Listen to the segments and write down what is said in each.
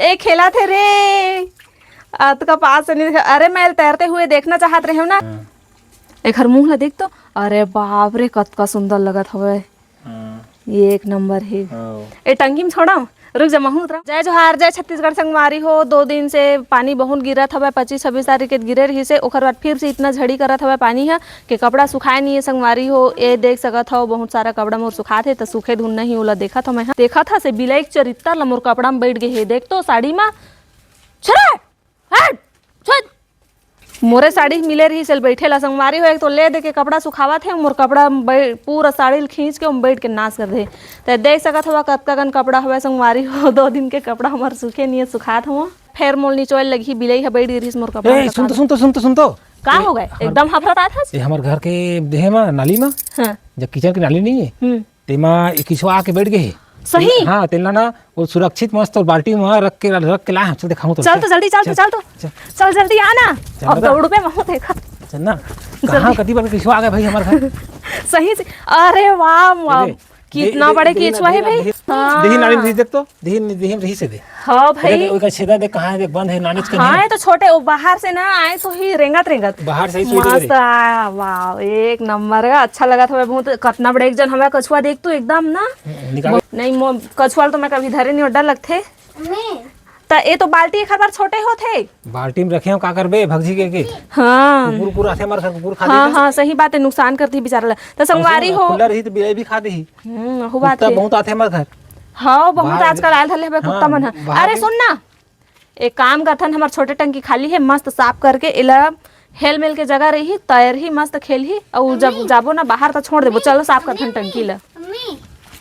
ए खेला थे रे तो का पास से नहीं। अरे मैं तैरते हुए देखना चाहत रहे हो ना। एक हर मुंह ला देख तो, अरे बाप रे कतका सुंदर लगत हवे। ये एक नंबर है। ए टंकी में छोड़ा रुक जा महू उतरा। जय जोहार, जय छत्तीसगढ़ संगवारी हो। 2 दिन से पानी बहुत गिरत हवे, 25-26 तारीख के गिरे रही से। ओकर बाद फिर से इतना झड़ी करत हवे पानी है कि कपड़ा सुखाए नहीं है संगवारी हो। ए देख सकत हो बहुत सारा कपड़ा मोर सुखात है तो सूखे धुन नहीं ओला देखत हो। मैं देखा था से बिलाइक चरित्र ला मोर कपड़ा में बैठ गए है। देख तो साड़ी में छरा हट छत मोरे साड़ी मिले रही से बैठे ला संगवारी हो। एक तो ले दे के कपड़ा सुखावा थे, मोर कपड़ा पूरा साड़ी खींच के बैठ के नाश कर दे। तो देख सकत हवा कतका गन कपड़ा हवा संगवारी हो। 2 दिन के कपड़ा हमार सूखे नहीं सुखात हुआ। फिर मोल निचोल लगी बिलई है बैठ रही मोर कपड़ा। सुन तो का हो गए एकदम हफरत था। ये हमार घर के देहे में नाली में जब किचन की नाली नहीं है तेमा किछुआ आके बैठ गए। सही हाँ तेला ना वो सुरक्षित मस्त और बाल्टी में रख के लाए हम। चल दिखाऊं तो चल तो जल्दी चल जल्दी आना। अब दौड़ पे महू देखा चल ना कहां कति बार किछुआ आ गए भाई हमारे घर। सही से। अरे वाह कितना बड़े किछुआ है भाई। देही नाली रही देख तो देही रही से दे। हां भाई ओका छेदा देख कहां है बंद है नानीच के। हां तो छोटे वो बाहर से ना आए तो ही रेंगत बाहर से ही मस्त। वाह एक नंबर का अच्छा लगा था बहुत। कितना बड़े एक जन हमें कछुआ देख तो एकदम ना नहीं कछुआ तो मैं कभी धरे नहीं डर लगते। तो ये तो बाल्टी एक बार छोटे होते बाल्टी में रखे हो का करबे भगजी के। हाँ कुकुर आथे हमारे घर कुकुर खा हाँ हाँ सही बात है नुकसान करती बेचारा। तो संगवारी हो खुला रही तो बिलाई भी खा दे। हो बात है बहुत आथे हमारे घर। हाँ बहुत आजकल आयल थले कुत्ता मन। अरे सुन ना एक काम करथन हमार छोटे टंकी खाली है मस्त साफ करके इला हेल मेल के जगह रही तैर ही मस्त खेल ही और जब जाबो ना बाहर तो छोड़ देबो। चलो साफ करथन टंकी ला।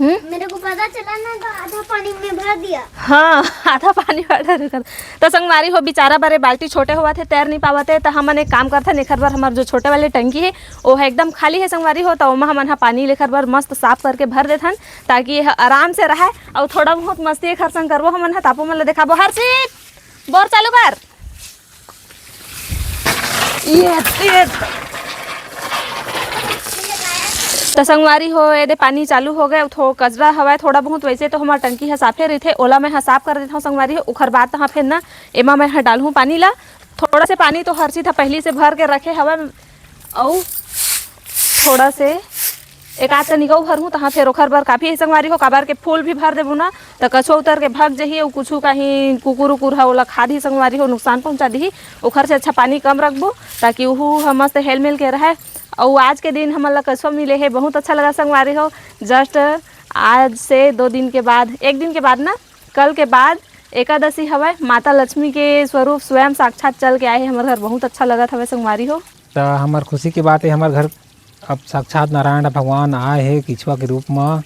मेरे को पता चला ना तो आधा पानी में भर दिया। हाँ आधा पानी भर कर। तो संगवारी हो बेचारा बारे बाल्टी छोटे हुआ थे तैर नहीं पावते। तो हमन एक काम करते एक बार हमारे जो छोटे वाले टंकी है वो है एकदम खाली है संगवारी हो। तो वहाँ हमन पानी लेकर बार मस्त साफ करके भर देथन ताकि आराम से रहे और थोड़ा बहुत मस्ती खर्चन करबो हमन तापो मन देखाबो। हर सीट बोर चालू कर। ये तो संगवारी हो ये पानी चालू हो गए। कचरा हवा थोड़ा बहुत वैसे तो हमार टंकी है साफे रही थे ओला मैं साफ कर देता हूँ संगवारी हो। उखर बाद तो फिर ना एमा मैं डालूँ पानी ला थोड़ा से पानी तो हर चीज था पहले से भर के रखे हवा और थोड़ा से एक आध निकाऊ भरूँ तो फिर ओखर बर काफ़ी है संगवारी हो। काबर के फूल भी भर देबू ना तो कछुआ उतर के भाग जही और कुछ कहीं कुकुर उकुर है ओला खा दी संगवारी हो नुकसान पहुँचा दी। ओखर से अच्छा पानी कम रखबो ताकि वह मस्त हेल मेल के रहे। और आज के दिन हमारा कछुआ मिले है बहुत अच्छा लगा संगवारी हो। जस्ट आज से 2 दिन के बाद 1 दिन के बाद ना कल के बाद एकादशी हवा माता लक्ष्मी के स्वरूप स्वयं साक्षात चल के आए हैं हमारे घर। बहुत अच्छा लगा था संगवारी हो। तो हमार खुशी की बात है हमारे घर अब साक्षात नारायण भगवान आए हैं किछुआ के रूप में।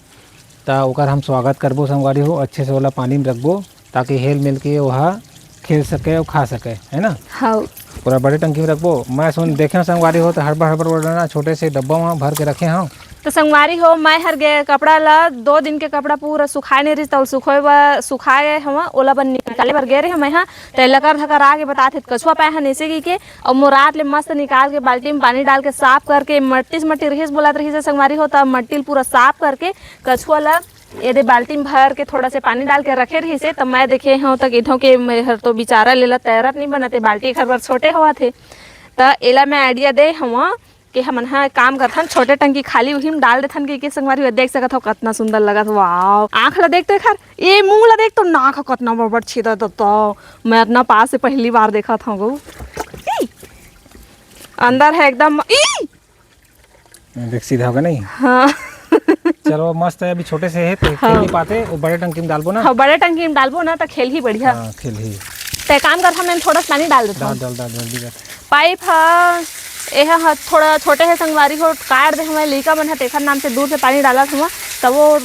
तो ओकर हम स्वागत करबो संगवारी हो। अच्छे से ओला पानी में रखबो ताकि हेल मेल के वह खेल सके और खा सके है ना। हाँ पूरा बड़े टंकी में रखबो। मैं सुन देखे संगवारी हो तो हड़बड़ बढ़ना छोटे से डब्बा में भर के रखे हाँ। तो संगवारी हो मैं हर गे कपड़ा ला 2 दिन के कपड़ा पूरा सुखाए नहीं रही तो सुखाए हम ओला बन निकाले बर गे रहे हम यहाँ। तो लकर धकर आगे बताते कछुआ पाए हैं ऐसे के और मोरात ले मस्त निकाल के बाल्टी में पानी डाल के साफ करके मट्टी रही बोलात रही से संगवारी हो। तब मट्टी पूरा साफ करके कछुआ ला ये बाल्टी में भर के थोड़ा से पानी डाल के रखे रही से। तब मैं देखे हूँ तक इधों के हर तो बेचारा लेला तैरत नहीं बनते बाल्टी घर बार छोटे हुआ थे। तो एला मैं आइडिया दे हम कि हम काम करथन छोटे टंकी खाली वही में डाल देथन कि संगवारी देख सकत हो कितना सुंदर लगत। वाह आँख ला देख तो खैर ये मुँह ला देख तो नाक कितना बड़ छेदा तो मैं अपना पास से पहली बार देखा था गो। अंदर है एकदम देख सीधा होगा नहीं। हाँ चलो मस्त है अभी छोटे से है तो खेल नहीं पाते वो बड़े टंकी में डालबो ना। हाँ बड़े टंकी में डालबो ना तो खेल ही बढ़िया। हाँ खेल ही तो काम कर मैं थोड़ा पानी डाल देता हूँ। डाल जल्दी कर। पाइप है यह थोड़ा छोटे है संगवारी हो काट दे हमारे लड़का मन है तेखर नाम से दूर से पानी डाला था तब वो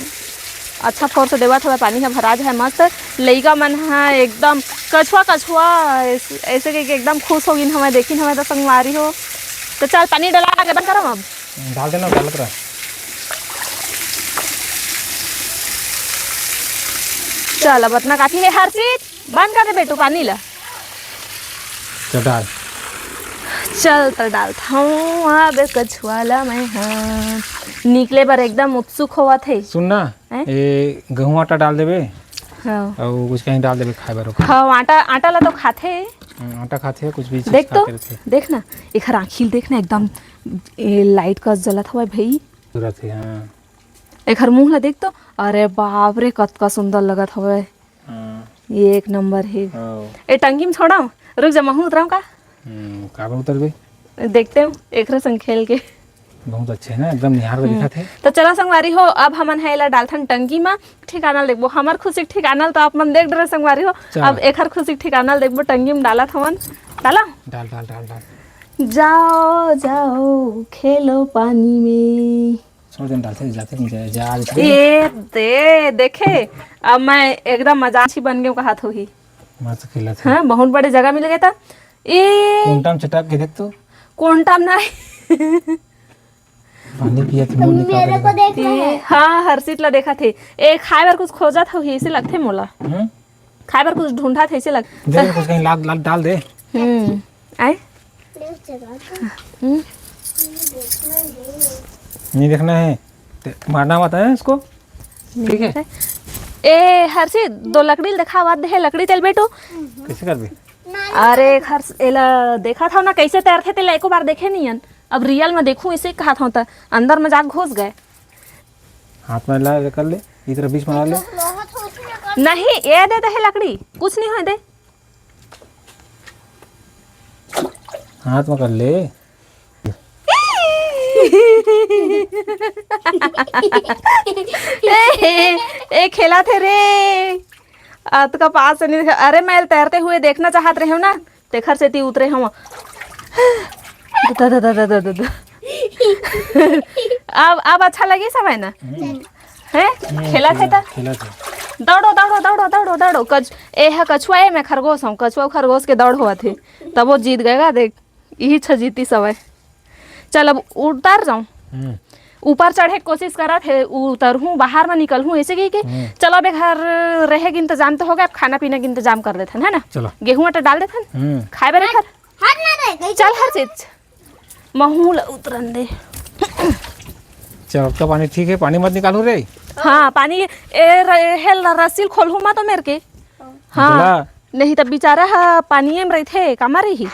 अच्छा फोर्स देवा थोड़ा पानी है भरा है मस्त। लड़का मन है एकदम कछुआ ऐसे कि एकदम खुश होगी हमें देखी हमें तो संगवारी हो। तो चल पानी डाला के बंद करो अब डाल देना डालत रहा। चल अब इतना काफी है हर चीज बंद कर दे बेटू पानी ला। डाल चल तो डालता हूँ अब कछुआ ला मैं हाँ। निकले बर एकदम उत्सुक होवा थे। सुन ना हैं? ये गेहूं आटा डाल देबे हाँ और कुछ कहीं डाल देबे खाए बर ओकर। हाँ आटा आटा ला तो खाथे। आटा खाते हैं कुछ भी चीज देख तो खाते रहते हैं। देख ना एखर आँखिल देख ना एकदम लाइट का जलत हुआ भाई। सूरत है हाँ। एखर मुंह ला देख तो अरे बाप रे कतका सुंदर लगत हवे। हाँ, ये एक नंबर है। ओ, ए टंकी में छोड़ा रुक जा महू उतराऊ का काबर उतर गई। देखते हूँ एकरे संग खेल के। बहुत अच्छे है ना एकदम निहार के दिखत है। तो चला संगवारी हो अब हमन है ला डालथन टंकी में ठिकाना देखबो हमर खुशी के ठिकाना तो आप मन देख डरे संगवारी हो। चल। अब एखर खुशी के ठिकाना देखबो टंकी में डालत हमन डाला। डाल डाल डाल डाल जाओ जाओ खेलो पानी में। छोड़ दें डालते जाते नहीं जा ये दे देखे अब मैं एकदम मजाची बन गई कहा थी। मस्त खेला था। हाँ बहुत बड़े जगह मिल गया था। ए कुंटम चटक के देख तो कौन टाइम नहीं पानी पिया थे मुंह निकाल मेरे को देखना है। हाँ हर्षित ला देखा थे ए खाए बार कुछ खोजा था ऐसे लगते मोला खाए बार कुछ ढूंढा था ऐसे लग। दे कुछ कहीं लाल लाल डाल दे। आए नहीं देखना है मारना मत है इसको ठीक है। ए हर्षित दो लकड़ी देखा बात है लकड़ी चल बेटो। कैसे कर भी अरे हर्ष एला देखा था ना कैसे तैरते थे एको बार देखे नहीं हन अब रियल में देखूं इसे कहा था तो अंदर में जाके घुस गए। हाथ में ला कर ले इधर बीच में ला ले। नहीं ये दे दे लकड़ी कुछ नहीं हो दे। हाथ में कर ले ए खेला थे रे अत का पास नहीं देखा। अरे मैं तैरते हुए देखना चाहत रहे हो ना तेखर से ती उतरे हम। अब अच्छा लगे समय ना है खेला थे ता खेला था दौड़ो दौड़ो दौड़ो दौड़ो दौड़ो ए है कछुआ है मैं खरगोश हूँ कछुआ खरगोश के दौड़ हुआ थे तब वो जीत गएगा देख यही जीती समय। चल अब उतर जाऊं ऊपर चढ़े की कोशिश करा थे उतरहूँ बाहर में निकलूँ ऐसे की कि चलो अब घर रहेगी इंतजाम तो हो गया अब खाना पीने का इंतजाम कर देते है ना। चलो गेहूं आटा डाल देते खाए बारे घर हाथ ना रह गई। चल हर चीज महूल उतरन दे। चल अब तो पानी ठीक है पानी मत निकालू रे। हाँ पानी रस्सी खोलू मा तो मेरे के हाँ नहीं तब बेचारा पानी में रही थे कमा रही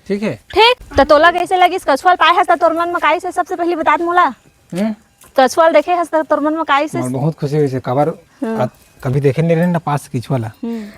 ठीक है ठीक तो तोला कैसे लगी कछुआ पाए है तोर मन में काई से सबसे पहले बता मोला कछुआ देखे है तोर मन में काई से बहुत खुशी हुई से कबर कभी देखे नहीं रहे ना पास किचुआ ला।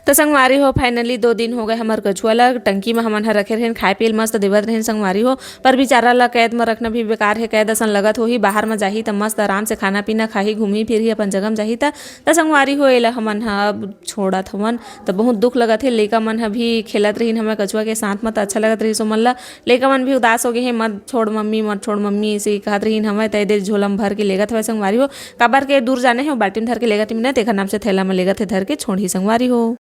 तो संगवारी हो फाइनली 2 दिन हो गए हमार कछुआ ला टंकी में हमन रखे रहे खाए पिए मस्त देवत रहे संगवारी हो पर बेचारा ला कैद में रखना भी बेकार है कैद असन लगत हो ही बाहर में जाही तो मस्त आराम से खाना पीना खाही घूमी फिर अपन जगह में जाही तो संगवारी हो एला हमन अब छोड़त हमन तो बहुत दुख लगत है लइका मन भी खेलत रही हमें कछुआ के साथ में तो अच्छा लगत रही सो मन ला लइका मन भी उदास हो गए है मत छोड़ मम्मी ऐसे कहत रही हमें तय देर झोलम भर के लेगत हुए संगवारी हो काबर के दूर जाने है बाल्टी में धर के लेगत में देखा नाम से थैला में लेगत है धर के छोड़ी संगवारी हो।